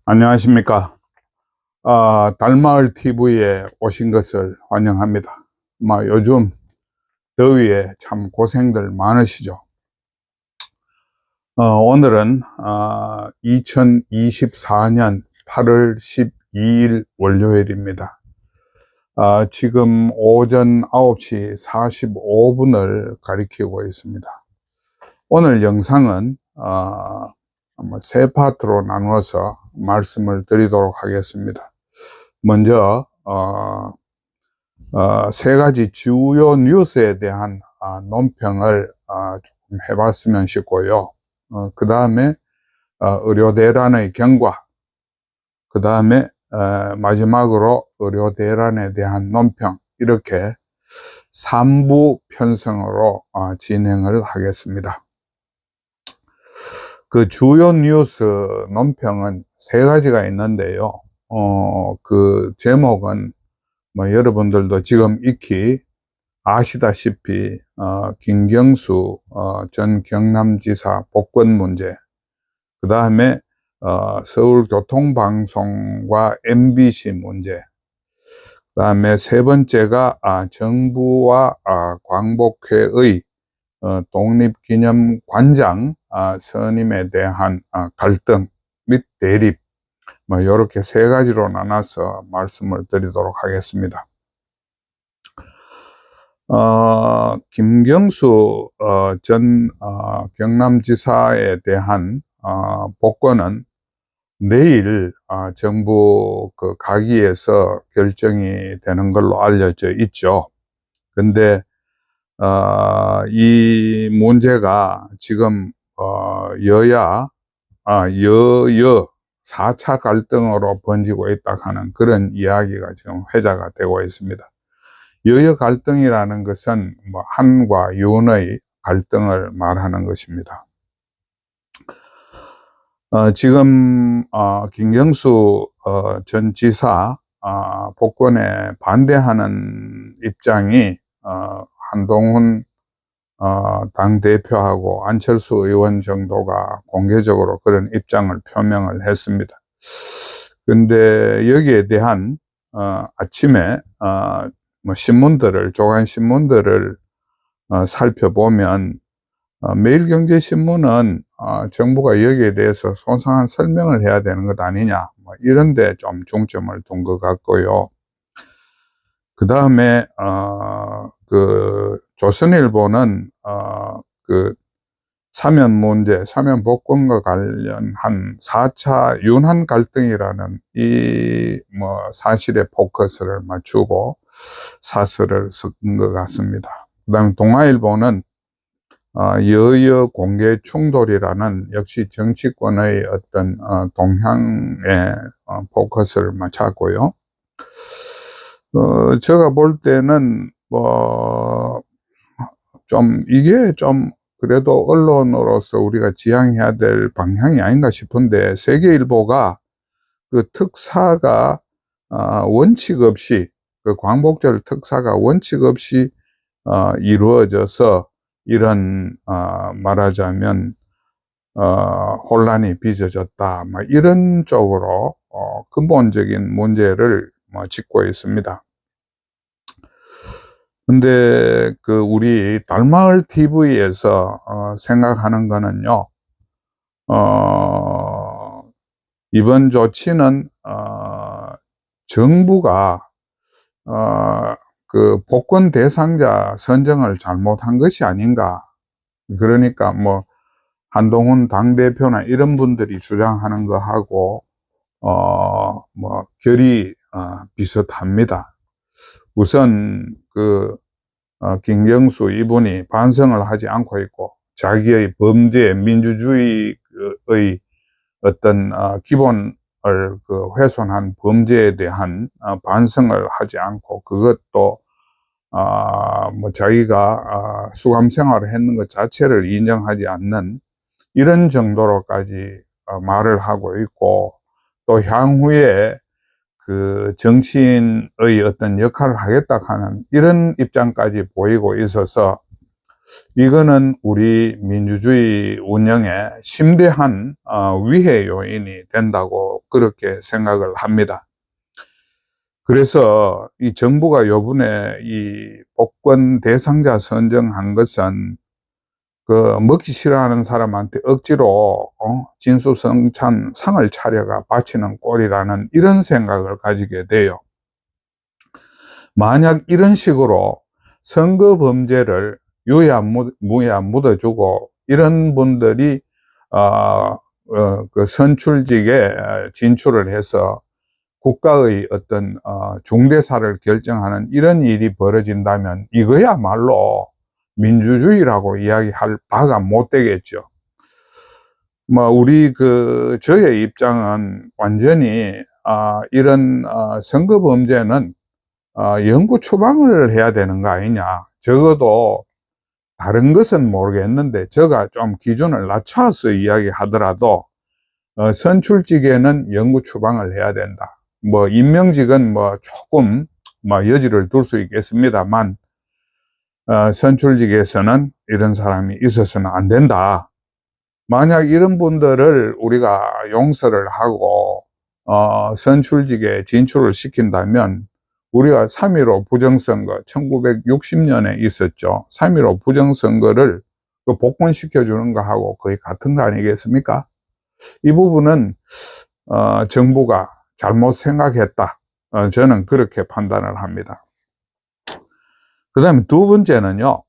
안녕하십니까. 달마을 TV에 오신 것을 환영합니다. 요즘 더위에 참 고생들 많으시죠. 오늘은 2024년 8월 12일 월요일입니다. 지금 오전 9시 45분을 가리키고 있습니다. 오늘 영상은 세 파트로 나누어서 말씀을 드리도록 하겠습니다. 먼저 세 가지 주요 뉴스에 대한 논평을 조금 해봤으면 싶고요. 그 다음에 의료대란의 경과, 그 다음에 마지막으로 의료대란에 대한 논평, 이렇게 3부 편성으로 진행을 하겠습니다. 그 주요 뉴스 논평은 세 가지가 있는데요. 그 제목은 여러분들도 지금 익히 아시다시피 김경수 전 경남지사 복권 문제, 그 다음에 서울교통방송과 MBC 문제, 그 다음에 세 번째가 정부와 광복회의 독립기념관장 선임에 대한 갈등 및 대립, 이렇게 세 가지로 나눠서 말씀을 드리도록 하겠습니다. 김경수 전 경남지사에 대한 복권은 내일 정부 그 가기에서 결정이 되는 걸로 알려져 있죠. 근데 이 문제가 지금 여야 4차 갈등으로 번지고 있다 하는 그런 이야기가 지금 회자가 되고 있습니다. 여야 갈등이라는 것은 한과 윤의 갈등을 말하는 것입니다. 지금 김경수 전 지사 복권에 반대하는 입장이 한동훈 당대표하고 안철수 의원 정도가 공개적으로 그런 입장을 표명을 했습니다. 근데 여기에 대한 아침에 신문들을, 조간신문들을 살펴보면 매일경제신문은 정부가 여기에 대해서 소상한 설명을 해야 되는 것 아니냐, 이런 데 좀 중점을 둔 것 같고요. 그 다음에 그 조선일보는 그 사면 문제, 사면 복권과 관련한 4차 윤한 갈등이라는 이 사실에 포커스를 맞추고 사설을 쓴 것 같습니다. 그 다음에 동아일보는 여야 공개 충돌이라는 역시 정치권의 어떤 동향에 포커스를 맞췄고요. 제가 볼 때는 이게 좀 그래도 언론으로서 우리가 지향해야 될 방향이 아닌가 싶은데, 세계일보가 그 특사가 원칙 없이, 그 광복절 특사가 원칙 없이 이루어져서 이런 말하자면 혼란이 빚어졌다, 이런 쪽으로 근본적인 문제를 짚고 있습니다. 근데 그 우리 달마을 TV에서 생각하는 거는요, 이번 조치는 정부가 그 복권 대상자 선정을 잘못한 것이 아닌가. 그러니까 한동훈 당대표나 이런 분들이 주장하는 거하고 결이 비슷합니다. 우선 김경수 이분이 반성을 하지 않고 있고, 자기의 범죄, 민주주의의 어떤 기본을 훼손한 범죄에 대한 반성을 하지 않고, 그것도 자기가 수감 생활을 했는 것 자체를 인정하지 않는 이런 정도로까지 말을 하고 있고, 또 향후에 그 정치인의 어떤 역할을 하겠다 하는 이런 입장까지 보이고 있어서 이거는 우리 민주주의 운영에 심대한 위해 요인이 된다고 그렇게 생각을 합니다. 그래서 이 정부가 요번에 이 복권 대상자 선정한 것은 그 먹기 싫어하는 사람한테 억지로 진수성찬 상을 차려가 바치는 꼴이라는 이런 생각을 가지게 돼요. 만약 이런 식으로 선거 범죄를 유야무야 묻어주고 이런 분들이 그 선출직에 진출을 해서 국가의 어떤 중대사를 결정하는 이런 일이 벌어진다면 이거야말로 민주주의라고 이야기할 바가 못 되겠죠. 뭐 우리 저의 입장은 완전히 이런 선거 범죄는 영구 추방을 해야 되는 거 아니냐. 적어도 다른 것은 모르겠는데 저가 좀 기준을 낮춰서 이야기하더라도 선출직에는 영구 추방을 해야 된다. 뭐 임명직은 뭐 조금 뭐 여지를 둘 수 있겠습니다만 선출직에서는 이런 사람이 있어서는 안 된다. 만약 이런 분들을 우리가 용서를 하고 선출직에 진출을 시킨다면 우리가 3.15 부정선거 1960년에 있었죠. 3.15 부정선거를 복권시켜 주는 거하고 거의 같은 거 아니겠습니까? 이 부분은 정부가 잘못 생각했다. 저는 그렇게 판단을 합니다. 그 다음에 두 번째는요,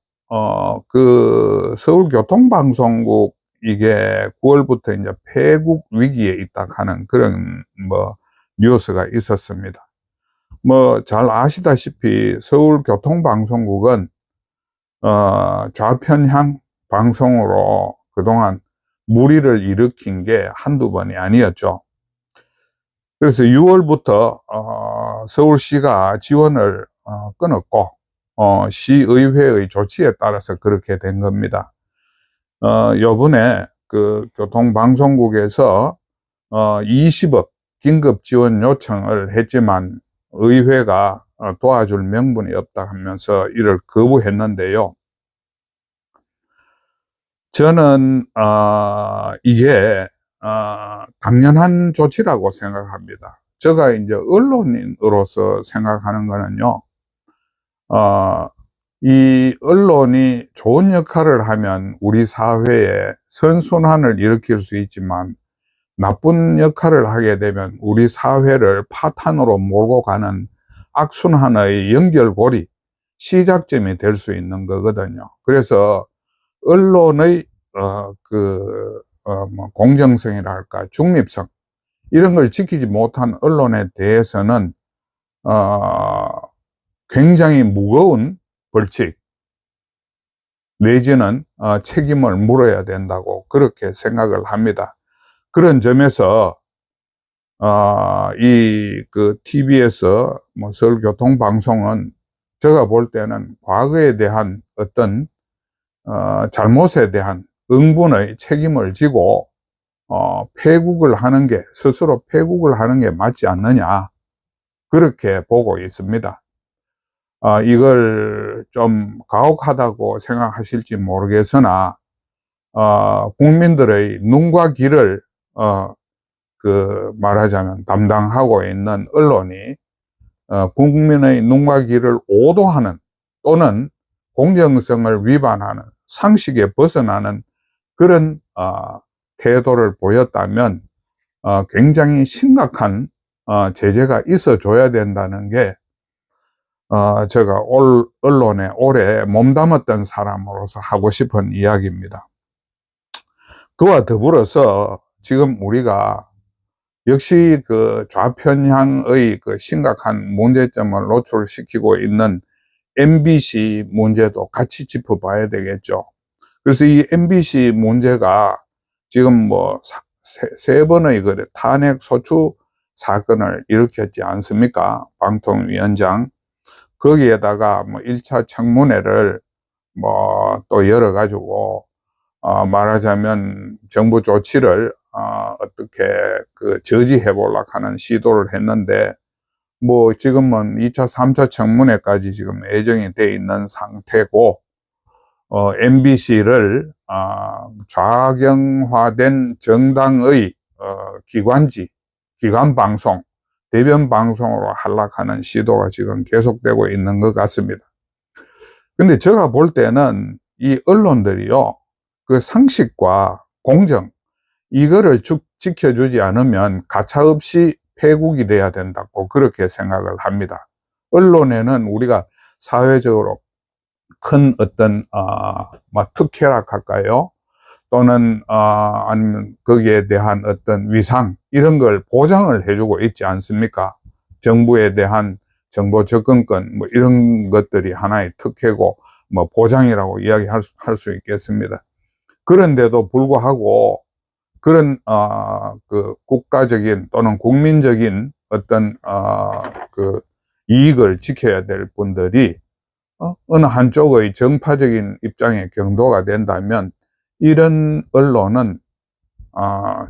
서울교통방송국 이게 9월부터 이제 폐국 위기에 있다 하는 그런 뉴스가 있었습니다. 잘 아시다시피 서울교통방송국은 좌편향 방송으로 그동안 물의를 일으킨 게 한두 번이 아니었죠. 그래서 6월부터 서울시가 지원을 끊었고 시의회의 조치에 따라서 그렇게 된 겁니다. 요번에 교통방송국에서 20억 긴급 지원 요청을 했지만 의회가 도와줄 명분이 없다 하면서 이를 거부했는데요. 저는 이게 당연한 조치라고 생각합니다. 제가 이제 언론인으로서 생각하는 거는요, 이 언론이 좋은 역할을 하면 우리 사회에 선순환을 일으킬 수 있지만 나쁜 역할을 하게 되면 우리 사회를 파탄으로 몰고 가는 악순환의 연결고리, 시작점이 될 수 있는 거거든요. 그래서 언론의 공정성이랄까 중립성 이런 걸 지키지 못한 언론에 대해서는 굉장히 무거운 벌칙 내지는 책임을 물어야 된다고 그렇게 생각을 합니다. 그런 점에서 TBS 서울교통방송은 제가 볼 때는 과거에 대한 어떤 잘못에 대한 응분의 책임을 지고 폐국을 하는 게 스스로 폐국을 하는 게 맞지 않느냐 그렇게 보고 있습니다. 이걸 좀 가혹하다고 생각하실지 모르겠으나 국민들의 눈과 귀를 말하자면 담당하고 있는 언론이 국민의 눈과 귀를 오도하는 또는 공정성을 위반하는 상식에 벗어나는 그런 태도를 보였다면 굉장히 심각한 제재가 있어줘야 된다는 게 제가 언론에 오래 몸담았던 사람으로서 하고 싶은 이야기입니다. 그와 더불어서 지금 우리가 역시 좌편향의 심각한 문제점을 노출시키고 있는 MBC 문제도 같이 짚어봐야 되겠죠. 그래서 이 MBC 문제가 지금 세 번의 탄핵 소추 사건을 일으켰지 않습니까? 방통위원장. 거기에다가 1차 청문회를 또 열어가지고, 말하자면 정부 조치를, 어떻게 저지해 보려고 하는 시도를 했는데, 지금은 2차, 3차 청문회까지 지금 예정이 돼 있는 상태고, MBC를 좌경화된 정당의 기관지, 기관 방송, 대변 방송으로 하락하는 시도가 지금 계속되고 있는 것 같습니다. 근데 제가 볼 때는 이 언론들이요, 그 상식과 공정, 이거를 지켜주지 않으면 가차없이 폐국이 돼야 된다고 그렇게 생각을 합니다. 언론에는 우리가 사회적으로 큰 어떤 특혜락 할까요? 또는 아니면 거기에 대한 어떤 위상 이런 걸 보장을 해주고 있지 않습니까? 정부에 대한 정보 접근권 뭐 이런 것들이 하나의 특혜고 뭐 보장이라고 이야기할 수 있겠습니다. 그런데도 불구하고 그런 그 국가적인 또는 국민적인 어떤 그 이익을 지켜야 될 분들이 어느 한쪽의 정파적인 입장에 경도가 된다면 이런 언론은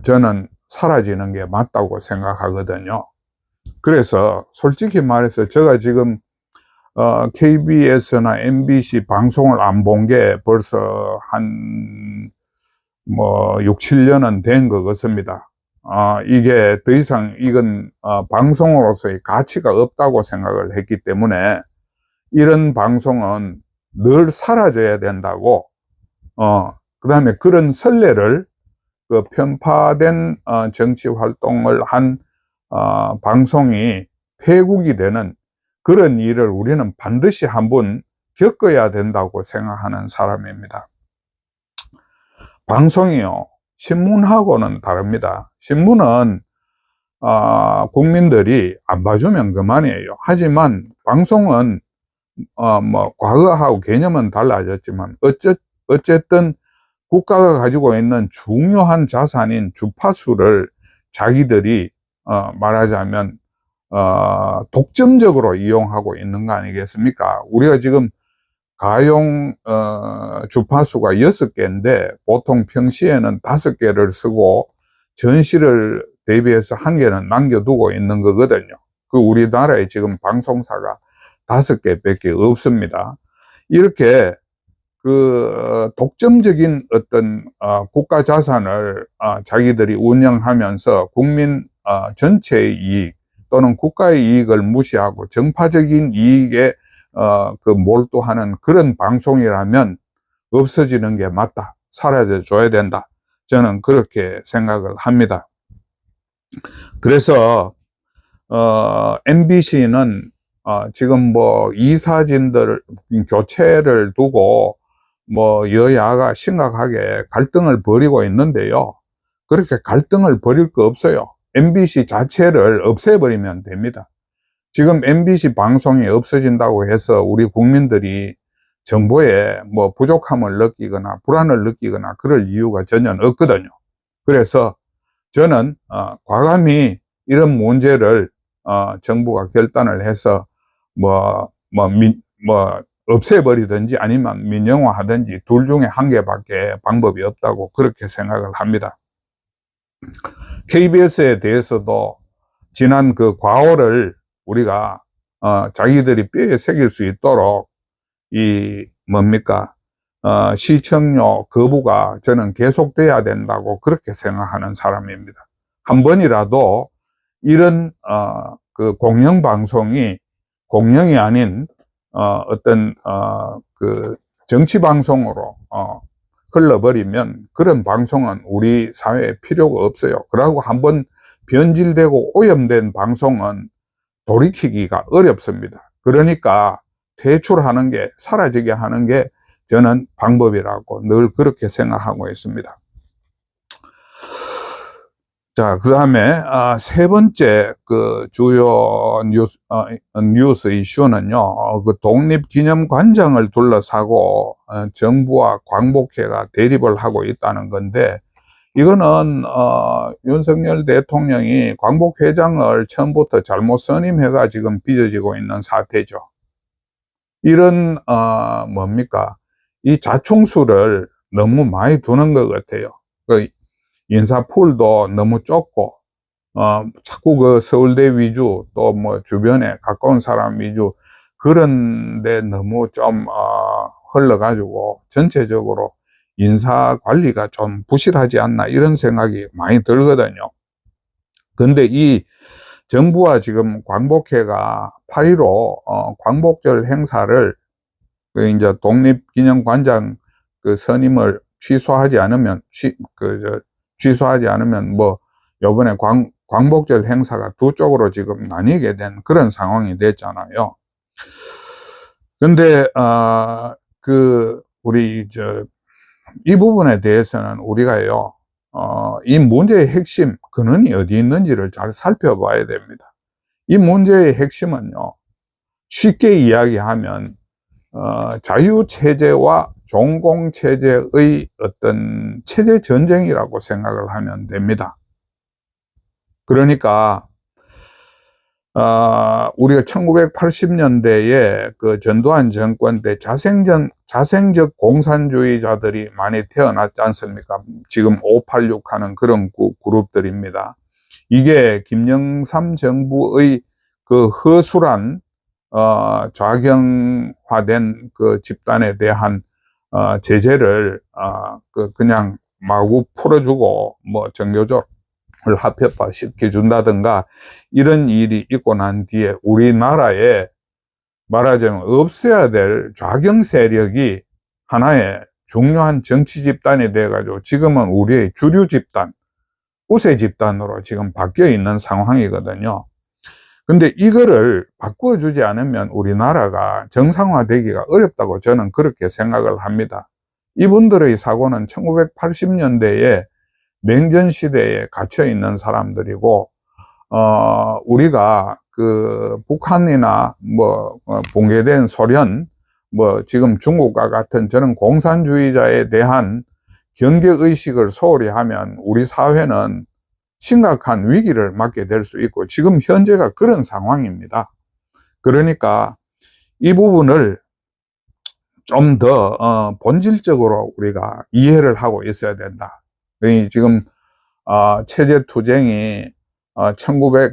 저는 사라지는 게 맞다고 생각하거든요. 그래서 솔직히 말해서 제가 지금 KBS나 MBC 방송을 안 본 게 벌써 한 뭐 6, 7년은 된 것 같습니다. 이게 더 이상 이건 방송으로서의 가치가 없다고 생각을 했기 때문에 이런 방송은 늘 사라져야 된다고 그 다음에 그런 선례를 그 편파된 정치 활동을 한 방송이 폐국이 되는 그런 일을 우리는 반드시 한번 겪어야 된다고 생각하는 사람입니다. 방송이요, 신문하고는 다릅니다. 신문은 국민들이 안 봐주면 그만이에요. 하지만 방송은 뭐 과거하고 개념은 달라졌지만 어쨌든 국가가 가지고 있는 중요한 자산인 주파수를 자기들이 말하자면 독점적으로 이용하고 있는 거 아니겠습니까? 우리가 지금 가용 주파수가 6개인데 보통 평시에는 5개를 쓰고 전시를 대비해서 1개는 남겨두고 있는 거거든요. 그 우리나라에 지금 방송사가 5개밖에 없습니다. 이렇게 그 독점적인 어떤 국가 자산을 자기들이 운영하면서 국민 전체의 이익 또는 국가의 이익을 무시하고 정파적인 이익에 그 몰두하는 그런 방송이라면 없어지는 게 맞다, 사라져 줘야 된다, 저는 그렇게 생각을 합니다. 그래서 MBC는 지금 뭐 이사진들 교체를 두고 뭐 여야가 심각하게 갈등을 벌이고 있는데요, 그렇게 갈등을 벌일 거 없어요. MBC 자체를 없애버리면 됩니다. 지금 MBC 방송이 없어진다고 해서 우리 국민들이 정보에 뭐 부족함을 느끼거나 불안을 느끼거나 그럴 이유가 전혀 없거든요. 그래서 저는 과감히 이런 문제를 정부가 결단을 해서 없애버리든지 아니면 민영화하든지 둘 중에 한 개밖에 방법이 없다고 그렇게 생각을 합니다. KBS에 대해서도 지난 그 과오를 우리가 자기들이 뼈에 새길 수 있도록 시청료 거부가 저는 계속돼야 된다고 그렇게 생각하는 사람입니다. 한 번이라도 이런 그 공영방송이 공영이 아닌 어떤 그 정치방송으로 흘러버리면 그런 방송은 우리 사회에 필요가 없어요. 그러고 한번 변질되고 오염된 방송은 돌이키기가 어렵습니다. 그러니까 퇴출하는 게, 사라지게 하는 게 저는 방법이라고 늘 그렇게 생각하고 있습니다. 자, 그 다음에 세 번째 그 주요 뉴스 이슈는요, 그 독립기념관장을 둘러싸고 정부와 광복회가 대립을 하고 있다는 건데, 이거는 윤석열 대통령이 광복회장을 처음부터 잘못 선임해가 지금 빚어지고 있는 사태죠. 이런 이 자충수를 너무 많이 두는 것 같아요. 그 인사풀도 너무 좁고 자꾸 그 서울대 위주 또 뭐 주변에 가까운 사람 위주 그런데 너무 좀 흘러가지고 전체적으로 인사 관리가 좀 부실하지 않나 이런 생각이 많이 들거든요. 근데 이 정부와 지금 광복회가 8.15 광복절 행사를 그 이제 독립기념관장 그 선임을 취소하지 않으면 취소하지 않으면 뭐 요번에 광복절 행사가 두 쪽으로 지금 나뉘게 된 그런 상황이 됐잖아요. 근데 우리 이 부분에 대해서는 우리가요 이 문제의 핵심 근원이 어디 있는지를 잘 살펴봐야 됩니다. 이 문제의 핵심은요 쉽게 이야기하면 자유체제와 종공체제의 어떤 체제 전쟁이라고 생각을 하면 됩니다. 그러니까 우리가 1980년대에 그 전두환 정권 때 자생적 공산주의자들이 많이 태어났지 않습니까? 지금 586 하는 그런 그룹들입니다. 이게 김영삼 정부의 그 허술한 좌경화된 그 집단에 대한 제재를 그냥 마구 풀어주고 뭐 정교조를 합법화 시켜준다든가 이런 일이 있고 난 뒤에 우리나라에 말하자면 없어야 될 좌경 세력이 하나의 중요한 정치 집단이 돼가지고 지금은 우리의 주류 집단, 우세 집단으로 지금 바뀌어 있는 상황이거든요. 근데 이거를 바꿔주지 않으면 우리나라가 정상화되기가 어렵다고 저는 그렇게 생각을 합니다. 이분들의 사고는 1980년대에 냉전시대에 갇혀있는 사람들이고, 우리가 그 북한이나 뭐, 붕괴된 소련, 뭐, 지금 중국과 같은 저는 공산주의자에 대한 경계의식을 소홀히 하면 우리 사회는 심각한 위기를 맞게 될 수 있고 지금 현재가 그런 상황입니다. 그러니까 이 부분을 좀 더 본질적으로 우리가 이해를 하고 있어야 된다. 지금 체제투쟁이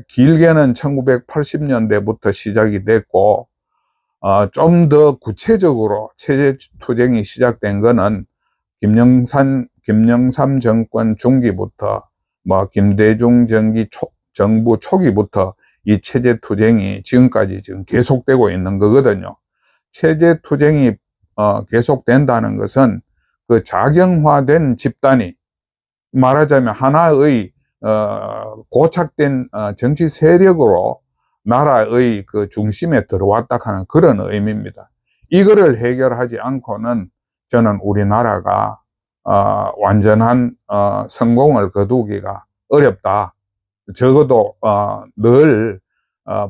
길게는 1980년대부터 시작이 됐고 좀 더 구체적으로 체제투쟁이 시작된 거는 김영삼 정권 중기부터 뭐 김대중 정부 초기부터 이 체제투쟁이 지금까지 지금 계속되고 있는 거거든요. 체제투쟁이 계속된다는 것은 그 자경화된 집단이 말하자면 하나의 고착된 정치 세력으로 나라의 그 중심에 들어왔다 하는 그런 의미입니다. 이거를 해결하지 않고는 저는 우리나라가 완전한 성공을 거두기가 어렵다. 적어도 늘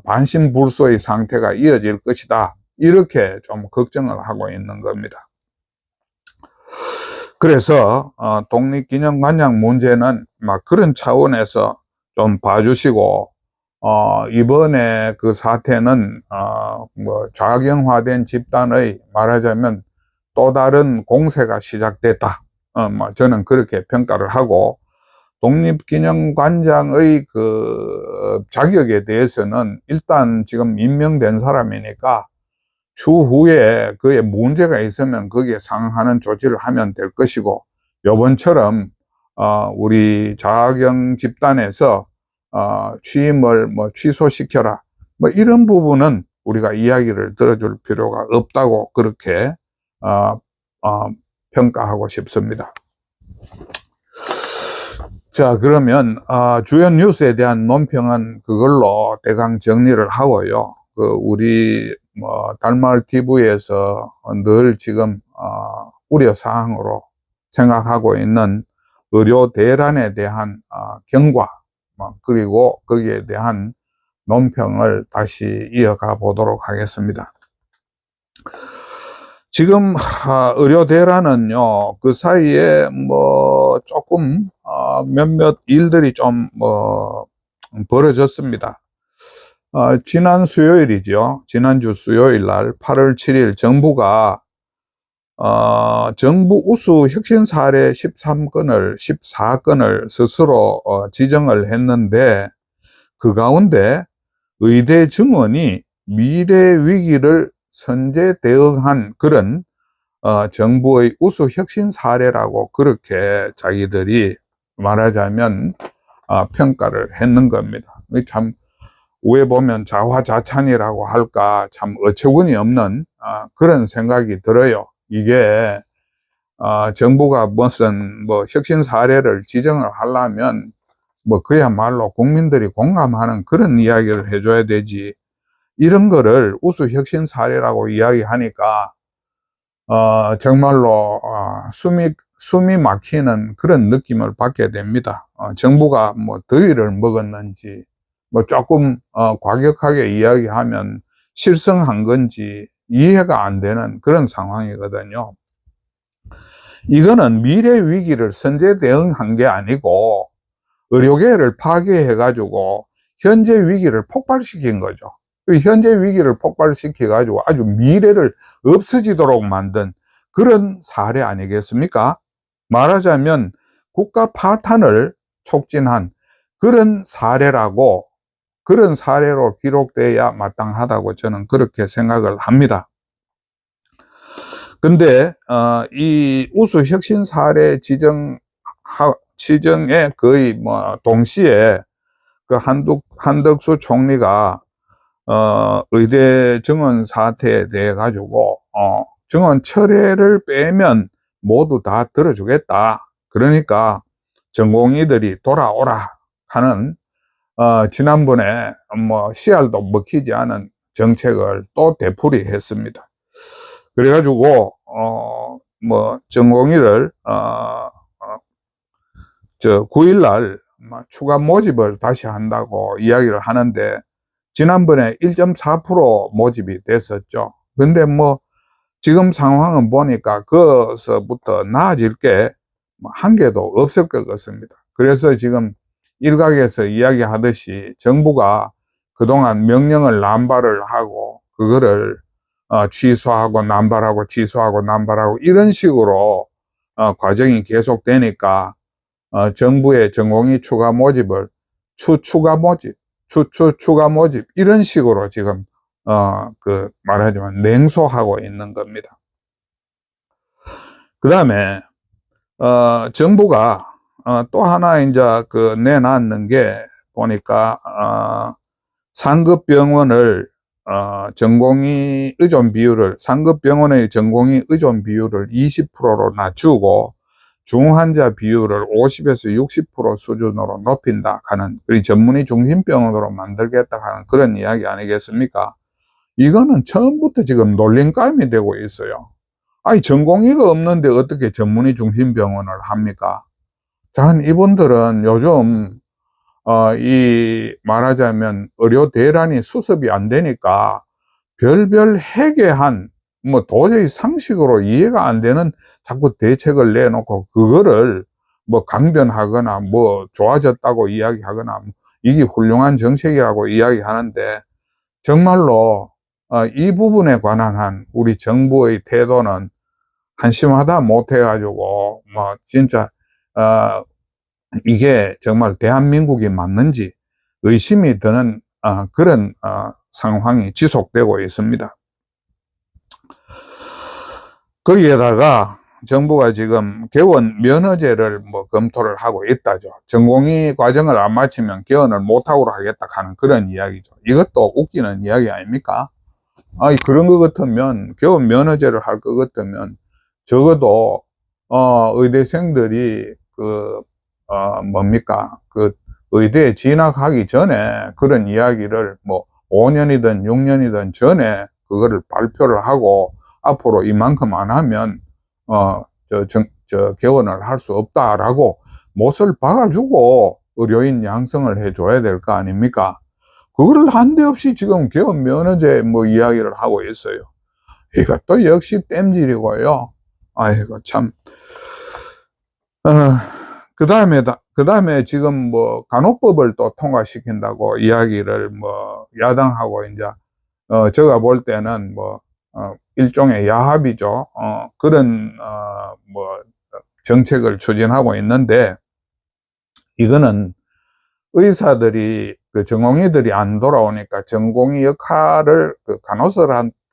반신불수의 상태가 이어질 것이다. 이렇게 좀 걱정을 하고 있는 겁니다. 그래서 독립기념관장 문제는 막 그런 차원에서 좀 봐주시고 이번에 그 사태는 뭐 좌경화된 집단의 말하자면 또 다른 공세가 시작됐다. 뭐 저는 그렇게 평가를 하고 독립기념관장의 그 자격에 대해서는 일단 지금 임명된 사람이니까 추후에 그에 문제가 있으면 거기에 상응하는 조치를 하면 될 것이고 요번처럼 우리 자경 집단에서 취임을 뭐 취소시켜라 뭐 이런 부분은 우리가 이야기를 들어줄 필요가 없다고 그렇게 평가하고 싶습니다. 자, 그러면 주요 뉴스에 대한 논평은 그걸로 대강 정리를 하고요. 우리 달마을 TV에서 늘 지금 우려사항으로 생각하고 있는 의료 대란에 대한 경과 그리고 거기에 대한 논평을 다시 이어가 보도록 하겠습니다. 지금 의료 대란은요 그 사이에 뭐 조금 몇몇 일들이 좀 벌어졌습니다. 지난 수요일이죠. 지난주 수요일 날 8월 7일 정부가 정부 우수 혁신 사례 14건을 스스로 지정을 했는데 그 가운데 의대 증원이 미래 위기를 선제 대응한 그런 정부의 우수 혁신 사례라고 그렇게 자기들이 말하자면 평가를 했는 겁니다. 참 위에 보면 자화자찬이라고 할까 참 어처구니 없는 그런 생각이 들어요. 이게 정부가 무슨 뭐 혁신 사례를 지정을 하려면 뭐 그야말로 국민들이 공감하는 그런 이야기를 해줘야 되지, 이런 거를 우수 혁신 사례라고 이야기하니까 정말로 숨이 막히는 그런 느낌을 받게 됩니다. 정부가 뭐 더위를 먹었는지 뭐 조금 과격하게 이야기하면 실성한 건지 이해가 안 되는 그런 상황이거든요. 이거는 미래 위기를 선제 대응한 게 아니고 의료계를 파괴해 가지고 현재 위기를 폭발시킨 거죠. 현재 위기를 폭발시켜 가지고 아주 미래를 없어지도록 만든 그런 사례 아니겠습니까? 말하자면 국가 파탄을 촉진한 그런 사례라고, 그런 사례로 기록돼야 마땅하다고 저는 그렇게 생각을 합니다. 근데 이 우수 혁신 사례 지정에 거의 뭐 동시에 그 한덕수 총리가 의대 정원 사태에 대해 가지고 정원 철회를 빼면 모두 다 들어주겠다. 그러니까 전공의들이 돌아오라 하는 지난번에 뭐 씨알도 먹히지 않은 정책을 또 되풀이했습니다. 그래가지고 뭐 전공의를 9일날 추가 모집을 다시 한다고 이야기를 하는데 지난번에 1.4% 모집이 됐었죠. 근데 뭐 지금 상황은 보니까 거기서부터 나아질 게 한 개도 없을 것 같습니다. 그래서 지금 일각에서 이야기하듯이 정부가 그동안 명령을 남발을 하고 그거를 취소하고 남발하고 취소하고 남발하고 이런 식으로 과정이 계속되니까 정부의 전공의 추가 모집을 추가 모집 이런 식으로 지금 말하자면 냉소하고 있는 겁니다. 그 다음에 정부가 또 하나 이제 내놨는 게 보니까 상급 병원을 전공의 의존 비율을, 상급 병원의 전공의 의존 비율을 20%로 낮추고 중환자 비율을 50에서 60% 수준으로 높인다 하는, 전문의 중심병원으로 만들겠다 하는 그런 이야기 아니겠습니까? 이거는 처음부터 지금 놀림감이 되고 있어요. 아니 전공의가 없는데 어떻게 전문의 중심병원을 합니까? 자, 이분들은 요즘 이 말하자면 의료 대란이 수습이 안 되니까 별별 해괴한 뭐 도저히 상식으로 이해가 안 되는 자꾸 대책을 내놓고 그거를 뭐 강변하거나 뭐 좋아졌다고 이야기하거나 이게 훌륭한 정책이라고 이야기하는데 정말로 이 부분에 관한 한 우리 정부의 태도는 한심하다 못해가지고 뭐 진짜 이게 정말 대한민국이 맞는지 의심이 드는 그런 상황이 지속되고 있습니다. 거기에다가 정부가 지금 개원 면허제를 뭐 검토를 하고 있다죠. 전공의 과정을 안 마치면 개원을 못하고 하겠다 하는 그런 이야기죠. 이것도 웃기는 이야기 아닙니까? 아니 그런 것 같으면 개원 면허제를 할 것 같으면 적어도 의대생들이 의대에 진학하기 전에 그런 이야기를 뭐 5년이든 6년이든 전에 그거를 발표를 하고 앞으로 이만큼 안 하면 개원을 할 수 없다라고 못을 박아주고 의료인 양성을 해줘야 될 거 아닙니까? 그걸 한데없이 지금 개원 면허제 뭐 이야기를 하고 있어요. 이것도 역시 땜질이고요. 아이고 참. 그 다음에 지금 뭐 간호법을 또 통과시킨다고 이야기를 뭐 야당하고 이제 제가 볼 때는 뭐 일종의 야합이죠. 그런 뭐 정책을 추진하고 있는데 이거는 의사들이 전공의들이 안 돌아오니까 전공의 역할을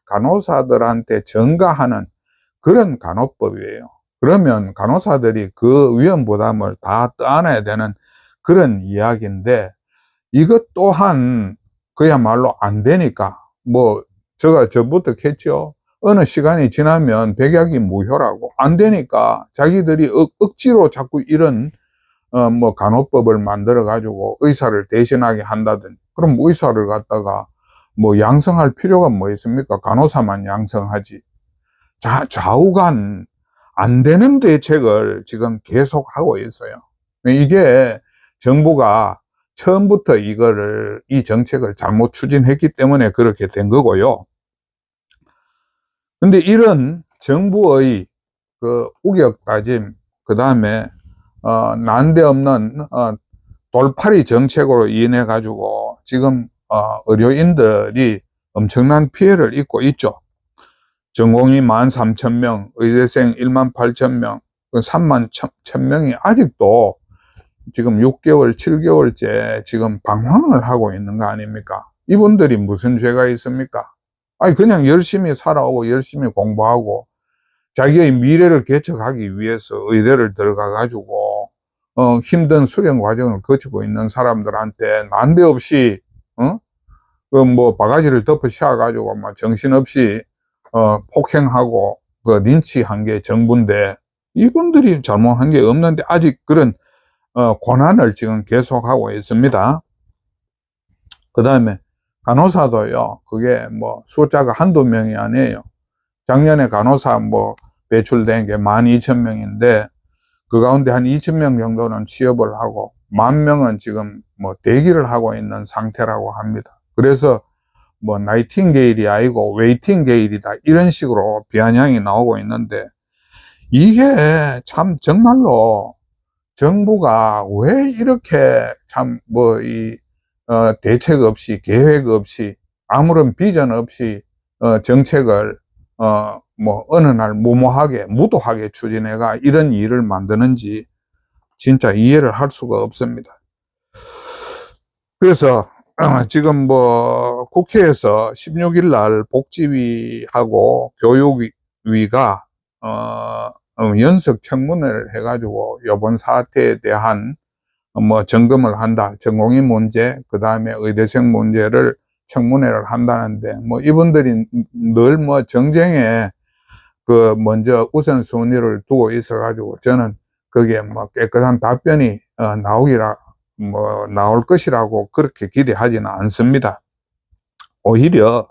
간호사들한테 전가하는 그런 간호법이에요. 그러면 간호사들이 그 위험 부담을 다 떠안아야 되는 그런 이야기인데, 이것 또한 그야말로 안 되니까, 뭐, 제가 전부터 했죠. 어느 시간이 지나면 백약이 무효라고. 안 되니까 자기들이 억지로 자꾸 이런, 뭐, 간호법을 만들어가지고 의사를 대신하게 한다든지. 그럼 의사를 갖다가 뭐 양성할 필요가 뭐 있습니까? 간호사만 양성하지. 좌우간 안 되는 대책을 지금 계속 하고 있어요. 이게 정부가 처음부터 이 정책을 잘못 추진했기 때문에 그렇게 된 거고요. 근데 이런 정부의 그 우격다짐, 그 다음에, 난데없는, 돌팔이 정책으로 인해 가지고 지금, 의료인들이 엄청난 피해를 입고 있죠. 전공의 13,000명, 의대생 18,000명, 31,000명이 아직도 지금 6개월, 7개월째 지금 방황을 하고 있는 거 아닙니까? 이분들이 무슨 죄가 있습니까? 아니, 그냥 열심히 살아오고 열심히 공부하고 자기의 미래를 개척하기 위해서 의대를 들어가가지고, 힘든 수련 과정을 거치고 있는 사람들한테 난데없이, 그 뭐 바가지를 덮어 씌워가지고 막 정신없이 폭행하고 그 린치한 게 정부인데, 이분들이 잘못한 게 없는데 아직 그런 고난을 지금 계속하고 있습니다. 그 다음에 간호사도요, 그게 뭐 숫자가 한두 명이 아니에요. 작년에 간호사 뭐 배출된 게 12,000명인데 그 가운데 한 2,000명 정도는 취업을 하고 10,000명은 지금 뭐 대기를 하고 있는 상태라고 합니다. 그래서 뭐 나이팅게일이 아니고 웨이팅게일이다, 이런 식으로 비아냥이 나오고 있는데, 이게 참 정말로 정부가 왜 이렇게 참 뭐 대책 없이, 계획 없이, 아무런 비전 없이 정책을 뭐 어느 날 무모하게 무도하게 추진해가 이런 일을 만드는지 진짜 이해를 할 수가 없습니다. 그래서 지금 뭐 국회에서 16일 날 복지위하고 교육위가 연석 청문회를 해가지고 이번 사태에 대한 뭐 점검을 한다. 전공의 문제, 그 다음에 의대생 문제를 청문회를 한다는데, 뭐 이분들이 늘 뭐 정쟁에 그 먼저 우선순위를 두고 있어가지고 저는 거기에 뭐 깨끗한 답변이 나올 것이라고 그렇게 기대하지는 않습니다. 오히려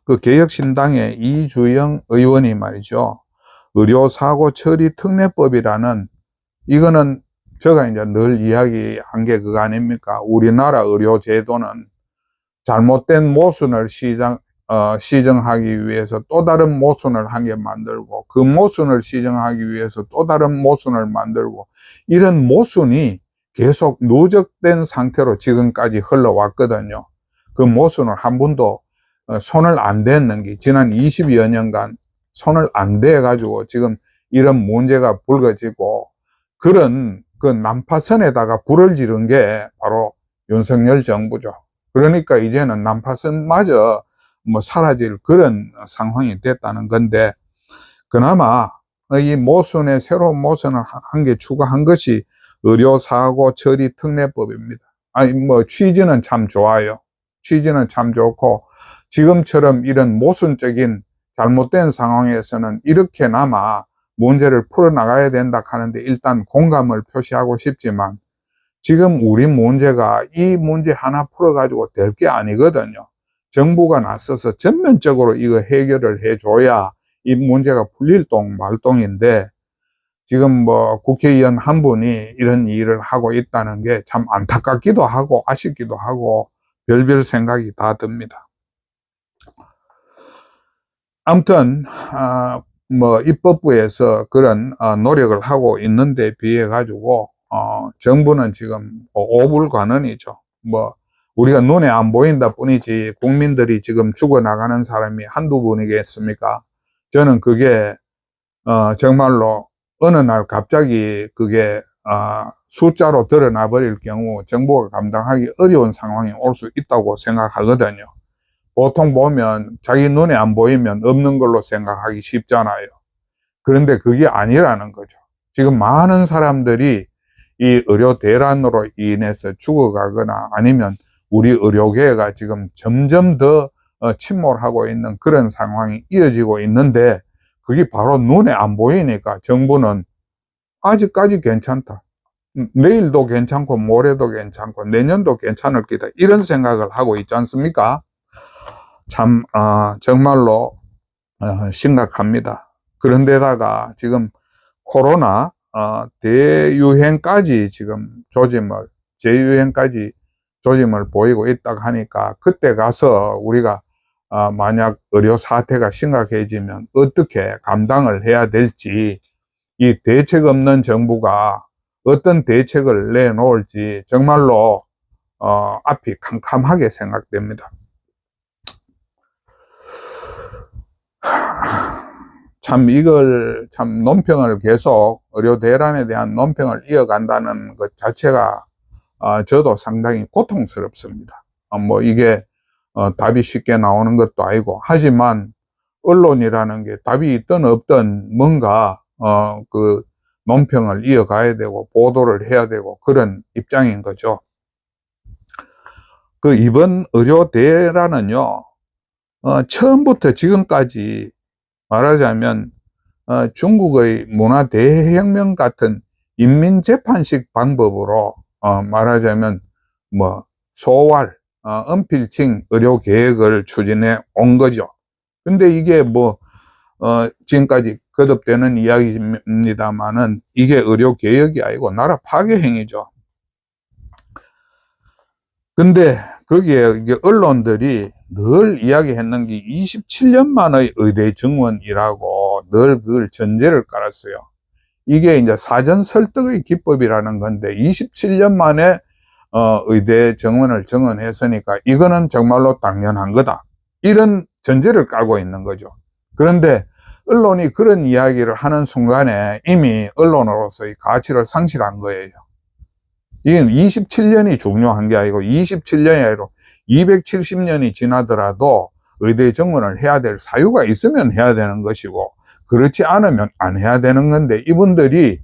그 개혁신당의 이주영 의원이 말이죠, 의료사고 처리 특례법이라는, 이거는 제가 이제 늘 이야기한 게 그거 아닙니까? 우리나라 의료제도는 잘못된 모순을 시정하기 위해서 또 다른 모순을 한 개 만들고, 그 모순을 시정하기 위해서 또 다른 모순을 만들고, 이런 모순이 계속 누적된 상태로 지금까지 흘러왔거든요. 그 모순을 한 번도 손을 안 댔는 게, 지난 20여 년간 손을 안 대가지고 지금 이런 문제가 불거지고, 그런 그 난파선에다가 불을 지른 게 바로 윤석열 정부죠. 그러니까 이제는 난파선마저 뭐 사라질 그런 상황이 됐다는 건데, 그나마 이 모순에 새로운 모순을 한 개 추가한 것이 의료사고 처리 특례법입니다. 아니 뭐 취지는 참 좋아요. 취지는 참 좋고, 지금처럼 이런 모순적인 잘못된 상황에서는 이렇게나마 문제를 풀어나가야 된다 하는데 일단 공감을 표시하고 싶지만, 지금 우리 문제가 이 문제 하나 풀어가지고 될 게 아니거든요. 정부가 나서서 전면적으로 이거 해결을 해줘야 이 문제가 풀릴 동 말동인데, 지금 뭐 국회의원 한 분이 이런 일을 하고 있다는 게 참 안타깝기도 하고 아쉽기도 하고 별별 생각이 다 듭니다. 아무튼 뭐 입법부에서 그런 노력을 하고 있는데 비해 가지고 정부는 지금 오불관원이죠. 뭐 우리가 눈에 안 보인다 뿐이지 국민들이 지금 죽어나가는 사람이 한두 분이겠습니까? 저는 그게 정말로 어느 날 갑자기 그게 숫자로 드러나 버릴 경우 정부가 감당하기 어려운 상황이 올 수 있다고 생각하거든요. 보통 보면 자기 눈에 안 보이면 없는 걸로 생각하기 쉽잖아요. 그런데 그게 아니라는 거죠. 지금 많은 사람들이 이 의료 대란으로 인해서 죽어가거나 아니면 우리 의료계가 지금 점점 더 침몰하고 있는 그런 상황이 이어지고 있는데, 그게 바로 눈에 안 보이니까 정부는 아직까지 괜찮다, 내일도 괜찮고 모레도 괜찮고 내년도 괜찮을 거다, 이런 생각을 하고 있지 않습니까? 참 정말로 심각합니다. 그런데다가 지금 코로나 대유행까지 지금 재유행까지 조짐을 보이고 있다고 하니까, 그때 가서 우리가 만약 의료 사태가 심각해지면 어떻게 감당을 해야 될지, 이 대책 없는 정부가 어떤 대책을 내놓을지 정말로 앞이 캄캄하게 생각됩니다. 참 이걸 논평을 계속 의료 대란에 대한 논평을 이어간다는 것 자체가 저도 상당히 고통스럽습니다. 뭐 이게 답이 쉽게 나오는 것도 아니고, 하지만 언론이라는 게 답이 있든 없든 뭔가 그 논평을 이어가야 되고 보도를 해야 되고 그런 입장인 거죠. 그 이번 의료 대란은요, 처음부터 지금까지 말하자면 중국의 문화 대혁명 같은 인민재판식 방법으로 말하자면 뭐 소활, 은필칭 의료 개혁을 추진해 온 거죠. 근데 이게 뭐 지금까지 거듭되는 이야기입니다만은, 이게 의료 개혁이 아니고 나라 파괴 행위죠. 근데 거기에 이게 언론들이 늘 이야기했는 게 27년 만의 의대 증원이라고 늘 그걸 전제를 깔았어요. 이게 이제 사전 설득의 기법이라는 건데, 27년 만에 의대 정원을 증원했으니까 이거는 정말로 당연한 거다, 이런 전제를 깔고 있는 거죠. 그런데 언론이 그런 이야기를 하는 순간에 이미 언론으로서의 가치를 상실한 거예요. 이건 27년이 중요한 게 아니고 27년이 아니고 270년이 지나더라도 의대 정원을 해야 될 사유가 있으면 해야 되는 것이고, 그렇지 않으면 안 해야 되는 건데, 이분들이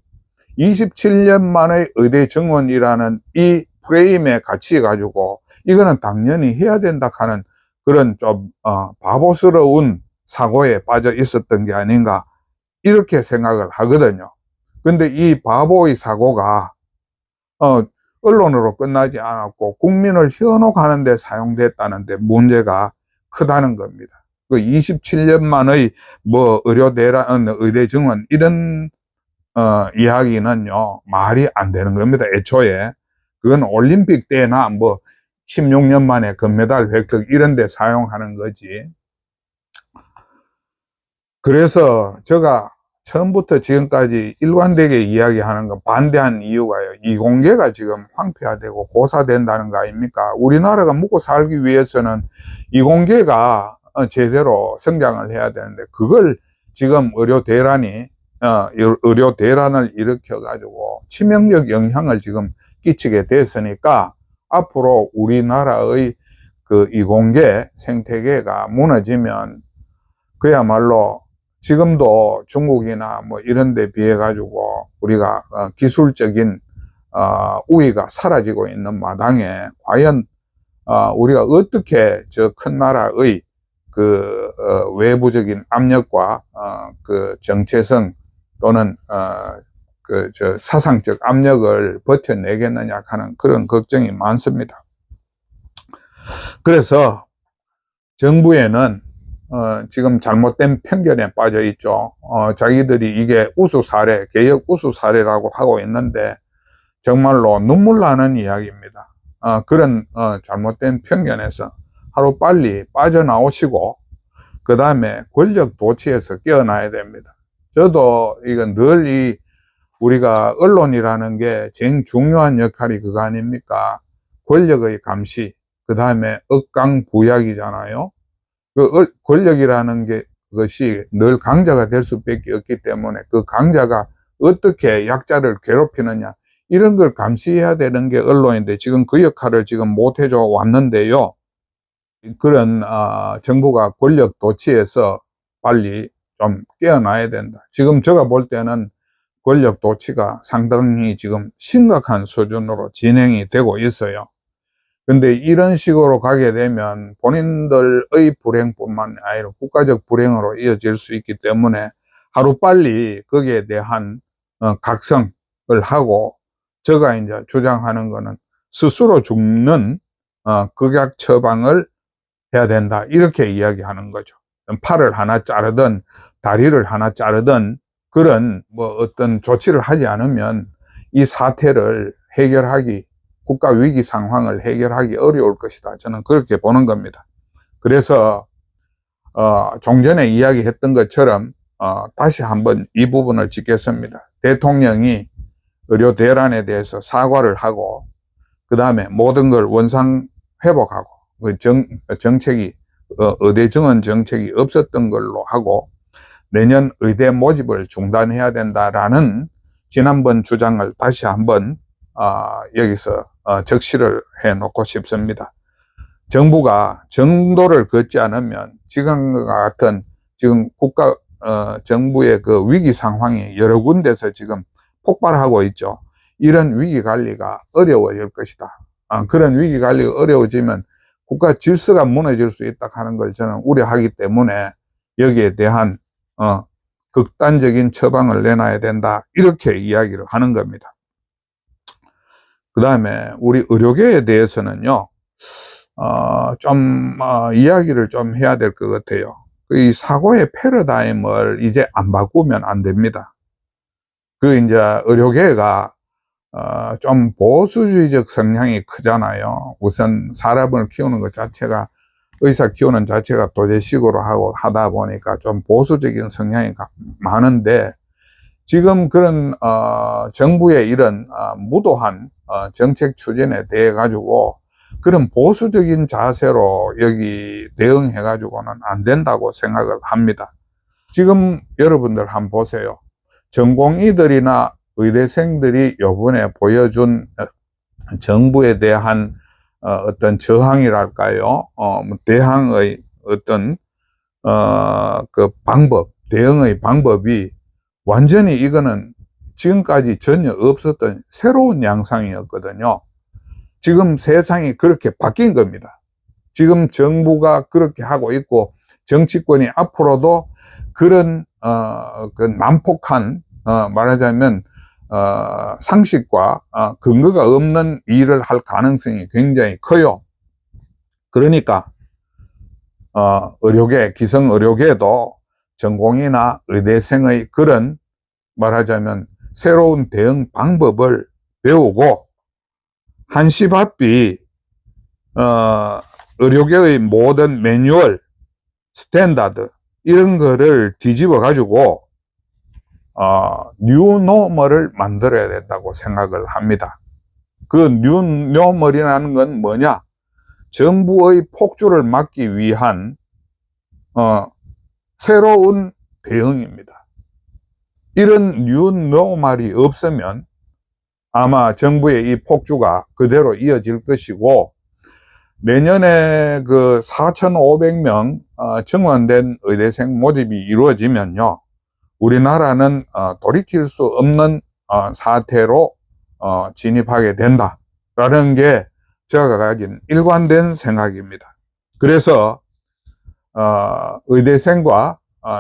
27년 만의 의대 정원이라는 이 프레임에 갇혀 가지고 이거는 당연히 해야 된다 하는 그런 좀 바보스러운 사고에 빠져 있었던 게 아닌가, 이렇게 생각을 하거든요. 근데 이 바보의 사고가 언론으로 끝나지 않았고 국민을 현혹하는 데 사용됐다는 데 문제가 크다는 겁니다. 그 27년 만의 뭐 의료 대란, 의대 증원, 이런 이야기는요 말이 안 되는 겁니다. 애초에 그건 올림픽 때나 뭐 16년 만에 금메달 획득 이런 데 사용하는 거지. 그래서 제가 처음부터 지금까지 일관되게 이야기하는 건 반대한 이유가요, 이공계가 지금 황폐화되고 고사된다는 거 아닙니까? 우리나라가 먹고 살기 위해서는 이공계가 제대로 성장을 해야 되는데, 그걸 지금 의료 대란을 일으켜 가지고 치명적 영향을 지금 끼치게 됐으니까, 앞으로 우리나라의 그 이공계 생태계가 무너지면 그야말로 지금도 중국이나 뭐 이런 데 비해 가지고 우리가 기술적인 우위가 사라지고 있는 마당에 과연 우리가 어떻게 저 큰 나라의 그 외부적인 압력과 그 정체성 또는 그 저 사상적 압력을 버텨내겠느냐 하는 그런 걱정이 많습니다. 그래서 정부에는 지금 잘못된 편견에 빠져 있죠. 자기들이 이게 우수 사례, 개혁 우수 사례라고 하고 있는데 정말로 눈물 나는 이야기입니다. 그런 잘못된 편견에서 하루빨리 빠져나오시고 그 다음에 권력 도취에서 깨어나야 됩니다. 저도 이건 늘 우리가 언론이라는 게 제일 중요한 역할이 그거 아닙니까? 권력의 감시, 그 다음에 억강부약이잖아요. 그 권력이라는 것이 늘 강자가 될 수밖에 없기 때문에 그 강자가 어떻게 약자를 괴롭히느냐, 이런 걸 감시해야 되는 게 언론인데 지금 그 역할을 지금 못 해줘 왔는데요. 그런 정부가 권력 도취해서 빨리 좀 깨어나야 된다. 지금 제가 볼 때는 권력 도취가 상당히 지금 심각한 수준으로 진행이 되고 있어요. 근데 이런 식으로 가게 되면 본인들의 불행뿐만 아니라 국가적 불행으로 이어질 수 있기 때문에 하루빨리 거기에 대한 각성을 하고, 제가 이제 주장하는 거는 스스로 죽는 극약 처방을 해야 된다, 이렇게 이야기하는 거죠. 팔을 하나 자르든 다리를 하나 자르든 그런 어떤 조치를 하지 않으면 이 사태를 해결하기, 국가 위기 상황을 해결하기 어려울 것이다, 저는 그렇게 보는 겁니다. 그래서 종전에 이야기했던 것처럼 다시 한번 이 부분을 짚겠습니다. 대통령이 의료 대란에 대해서 사과를 하고, 그 다음에 모든 걸 원상 회복하고, 정책이 의대 증원 정책이 없었던 걸로 하고, 내년 의대 모집을 중단해야 된다라는 지난번 주장을 다시 한번 여기서 적시를 해 놓고 싶습니다. 정부가 정도를 걷지 않으면 지금과 같은 지금 정부의 그 위기 상황이 여러 군데서 지금 폭발하고 있죠. 이런 위기 관리가 어려워질 것이다. 그런 위기 관리가 어려워지면 국가 질서가 무너질 수 있다 하는 걸 저는 우려하기 때문에 여기에 대한 극단적인 처방을 내놔야 된다, 이렇게 이야기를 하는 겁니다. 그 다음에 우리 의료계에 대해서는요, 이야기를 좀 해야 될 것 같아요. 이 사고의 패러다임을 이제 안 바꾸면 안 됩니다. 이제 의료계가 좀 보수주의적 성향이 크잖아요. 우선 사람을 키우는 것 자체가, 의사 키우는 자체가 도제식으로 하다 보니까 좀 보수적인 성향이 많은데, 지금 그런 정부의 이런 무도한 정책 추진에 대해 가지고 그런 보수적인 자세로 여기 대응해 가지고는 안 된다고 생각을 합니다. 지금 여러분들 한번 보세요. 전공의들이나 의대생들이 요번에 보여준 정부에 대한 어떤 저항이랄까요, 대항의 어떤 그 방법, 대응의 방법이 완전히 이거는 지금까지 전혀 없었던 새로운 양상이었거든요. 지금 세상이 그렇게 바뀐 겁니다. 지금 정부가 그렇게 하고 있고, 정치권이 앞으로도 그런 그 난폭한 말하자면 상식과 근거가 없는 일을 할 가능성이 굉장히 커요. 그러니까 의료계, 기성의료계도 전공의나 의대생의 그런 말하자면 새로운 대응 방법을 배우고, 한시바삐 의료계의 모든 매뉴얼, 스탠다드 이런 거를 뒤집어 가지고 뉴노멀을 만들어야 된다고 생각을 합니다. 그 뉴노멀이라는 건 뭐냐? 정부의 폭주를 막기 위한 새로운 대응입니다. 이런 뉴노멀이 없으면 아마 정부의 이 폭주가 그대로 이어질 것이고, 내년에 그 4,500명 증원된 의대생 모집이 이루어지면요, 우리나라는 돌이킬 수 없는 사태로 진입하게 된다라는 게 제가 가진 일관된 생각입니다. 그래서 의대생과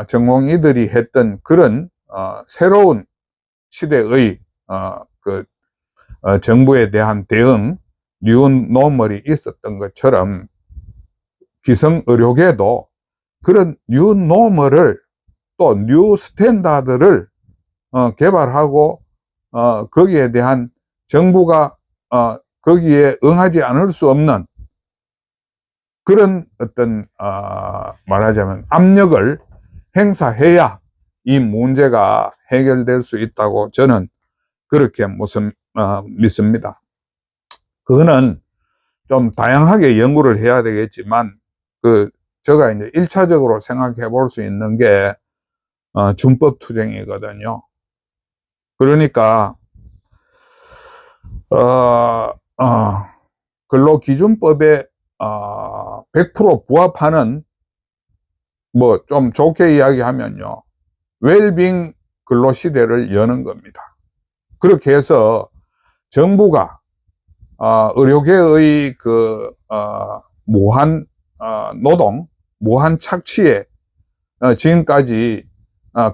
전공의들이 했던 그런 새로운 시대의 정부에 대한 대응, 뉴노멀이 있었던 것처럼 기성의료계도 그런 뉴노멀을, 또 뉴스탠다드를 개발하고 거기에 대한 정부가 거기에 응하지 않을 수 없는 그런 어떤 말하자면 압력을 행사해야 이 문제가 해결될 수 있다고 저는 그렇게 믿습니다. 그거는 좀 다양하게 연구를 해야 되겠지만, 제가 이제 1차적으로 생각해 볼 수 있는 게 준법 투쟁이거든요. 그러니까 근로기준법에 100% 부합하는 뭐 좀 좋게 이야기하면요, 웰빙 근로시대를 여는 겁니다. 그렇게 해서 정부가 의료계의 무한 노동, 무한 착취에 지금까지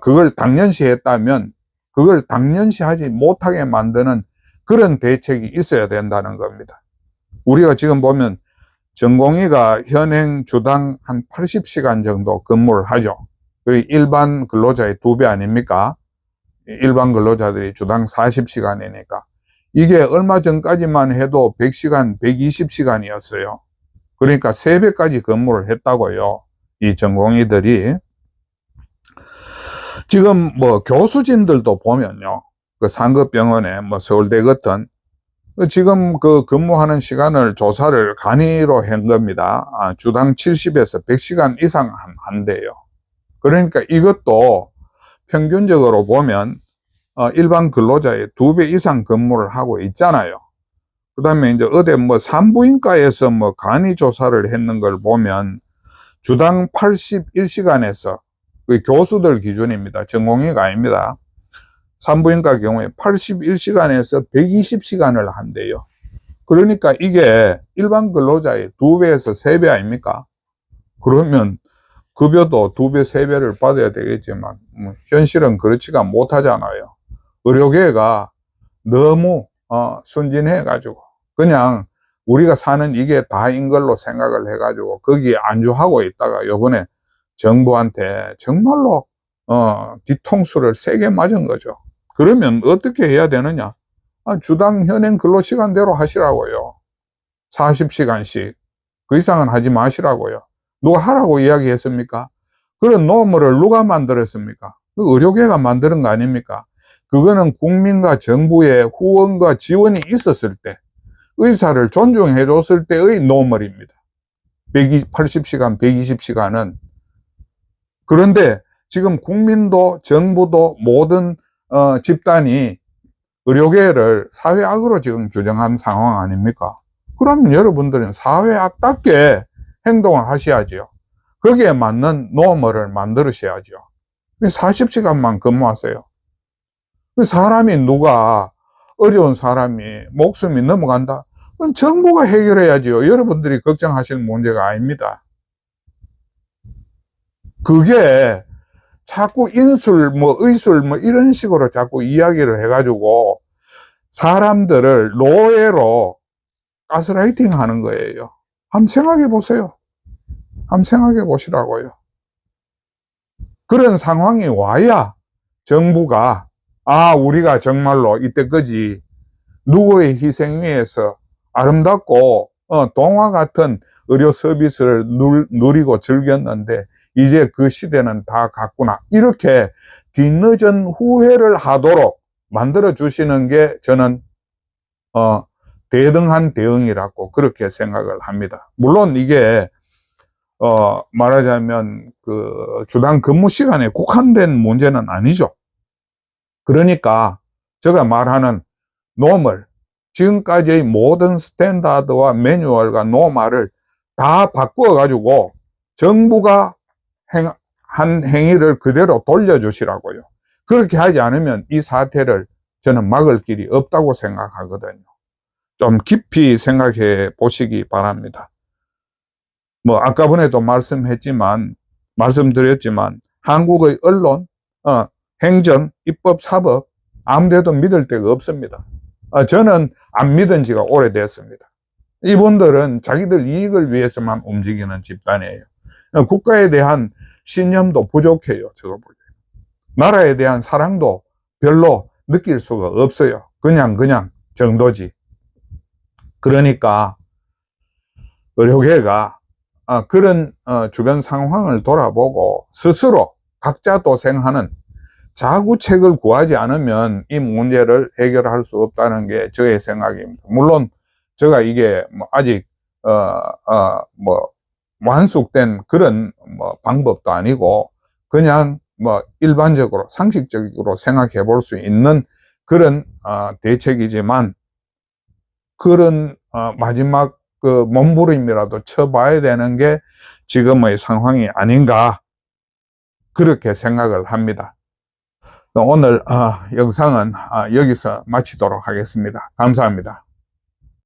그걸 당연시 했다면 그걸 당연시 하지 못하게 만드는 그런 대책이 있어야 된다는 겁니다. 우리가 지금 보면 전공의가 현행 주당 한 80시간 정도 근무를 하죠. 그리고 일반 근로자의 2배 아닙니까? 일반 근로자들이 주당 40시간이니까. 이게 얼마 전까지만 해도 100시간, 120시간이었어요. 그러니까 3배까지 근무를 했다고요. 이 전공의들이. 지금 뭐 교수진들도 보면요. 그 상급병원에 뭐 서울대 같은 지금 그 근무하는 시간을 조사를 간이로 한 겁니다. 주당 70에서 100시간 이상 한대요. 그러니까 이것도 평균적으로 보면 일반 근로자의 2배 이상 근무를 하고 있잖아요. 그 다음에 이제 어디 뭐 산부인과에서 뭐 간이 조사를 했는 걸 보면 주당 81시간에서 그 교수들 기준입니다. 전공의가 아닙니다. 산부인과 경우에 81시간에서 120시간을 한대요. 그러니까 이게 일반 근로자의 2배에서 3배 아닙니까? 그러면 급여도 2배, 3배를 받아야 되겠지만 현실은 그렇지가 못하잖아요. 의료계가 너무 순진해가지고 그냥 우리가 사는 이게 다인 걸로 생각을 해가지고 거기에 안주하고 있다가 요번에 정부한테 정말로 뒤통수를 세게 맞은 거죠. 그러면 어떻게 해야 되느냐? 주당 현행 근로시간대로 하시라고요. 40시간씩. 그 이상은 하지 마시라고요. 누가 하라고 이야기했습니까? 그런 노무를 누가 만들었습니까? 그 의료계가 만드는 거 아닙니까? 그거는 국민과 정부의 후원과 지원이 있었을 때, 의사를 존중해 줬을 때의 노멀입니다. 180시간, 120시간은. 그런데 지금 국민도 정부도 모든 집단이 의료계를 사회악으로 지금 규정한 상황 아닙니까? 그러면 여러분들은 사회악답게 행동을 하셔야죠. 거기에 맞는 노멀을 만들으셔야죠. 40시간만 근무하세요. 사람이 누가 어려운 사람이 목숨이 넘어간다? 그건 정부가 해결해야죠. 여러분들이 걱정하실 문제가 아닙니다. 그게 자꾸 인술, 의술, 이런 식으로 자꾸 이야기를 해가지고 사람들을 노예로 가스라이팅 하는 거예요. 한번 생각해 보세요. 한번 생각해 보시라고요. 그런 상황이 와야 정부가, 우리가 정말로 이때까지 누구의 희생 위에서 아름답고, 동화 같은 의료 서비스를 누리고 즐겼는데, 이제 그 시대는 다 갔구나. 이렇게 뒤늦은 후회를 하도록 만들어 주시는 게 저는 대등한 대응이라고 그렇게 생각을 합니다. 물론 이게 말하자면 그 주당 근무 시간에 국한된 문제는 아니죠. 그러니까 제가 말하는 노멀, 지금까지의 모든 스탠다드와 매뉴얼과 노멀을 다 바꾸어 가지고 정부가 한 행위를 그대로 돌려주시라고요. 그렇게 하지 않으면 이 사태를 저는 막을 길이 없다고 생각하거든요. 좀 깊이 생각해 보시기 바랍니다. 아까 전에도 말씀드렸지만, 한국의 언론, 행정, 입법, 사법, 아무데도 믿을 데가 없습니다. 저는 안 믿은 지가 오래됐습니다. 이분들은 자기들 이익을 위해서만 움직이는 집단이에요. 국가에 대한 신념도 부족해요. 제가 보기에. 나라에 대한 사랑도 별로 느낄 수가 없어요. 그냥 정도지. 그러니까 의료계가 그런 주변 상황을 돌아보고 스스로 각자 도생하는 자구책을 구하지 않으면 이 문제를 해결할 수 없다는 게 저의 생각입니다. 물론 제가 이게 아직 완숙된 그런 방법도 아니고 그냥 일반적으로 상식적으로 생각해 볼 수 있는 그런 대책이지만, 그런 마지막 그 몸부림이라도 쳐봐야 되는 게 지금의 상황이 아닌가 그렇게 생각을 합니다. 오늘 영상은 여기서 마치도록 하겠습니다. 감사합니다.